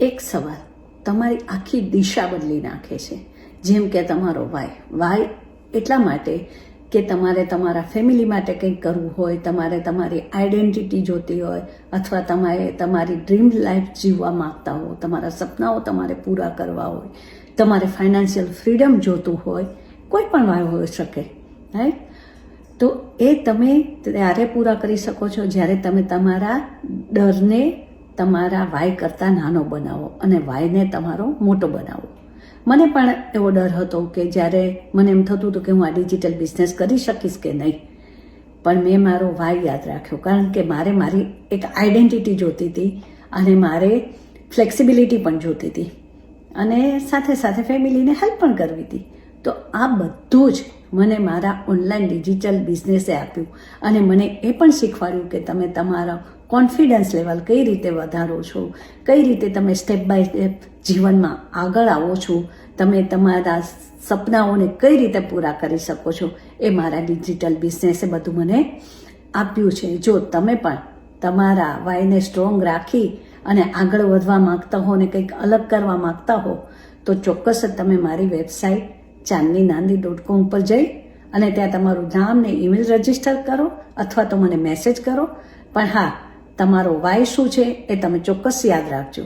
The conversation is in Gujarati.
એક સવાલ તમારી આખી દિશા બદલી નાખે છે. જેમ કે તમારો વાય એટલા માટે કે તમારે તમારા ફેમિલી માટે કંઈક કરવું હોય, તમારે તમારી આઈડેન્ટિટી જોતી હોય, અથવા તમારે તમારી ડ્રીમ લાઈફ જીવવા માંગતા હો, તમારા સપનાઓ તમારે પૂરા કરવા હોય, તમારે ફાઇનાન્શિયલ ફ્રીડમ જોતું હોય, કોઈ પણ વાય હોઈ શકે, રાઈટ? તો એ તમે ત્યારે પૂરા કરી શકો છો જ્યારે તમે તમારા ડરને તમારા વાય કરતાં નાનો બનાવો અને વાયને તમારો મોટો બનાવો. મને પણ એવો ડર હતો કે જ્યારે મને એમ થતું હતું કે હું આ ડિજિટલ બિઝનેસ કરી શકીશ કે નહીં, પણ મેં મારો વાય યાદ રાખ્યો, કારણ કે મારે મારી એક આઈડેન્ટિટી જોતી હતી અને મારે ફ્લેક્સિબિલિટી પણ જોતી હતી અને સાથે સાથે ફેમિલીને હેલ્પ પણ કરવી હતી. તો આ બધું જ મને મારા ઓનલાઈન ડિજિટલ બિઝનેસે આપ્યું અને મને એ પણ શીખવાડ્યું કે તમે તમારા કોન્ફિડન્સ લેવલ કઈ રીતે વધારો છો, કઈ રીતે તમે સ્ટેપ બાય સ્ટેપ જીવનમાં આગળ આવો છો, તમે તમારા સપનાઓને કઈ રીતે પૂરા કરી શકો છો, એ મારા ડિજિટલ બિઝનેસે બધું મને આપ્યું છે. જો તમે પણ તમારા વાયને સ્ટ્રોંગ રાખી અને આગળ વધવા માગતા હો અને કંઈક અલગ કરવા માગતા હો તો ચોક્કસ જ તમે મારી વેબસાઇટ chandninandi.com પર જઈ અને ત્યાં તમારું નામ ને ઈમેલ રજીસ્ટર કરો અથવા તો મને મેસેજ કરો. પણ હા, તમારો વાય શું છે એ તમે ચોક્કસ યાદ રાખજો.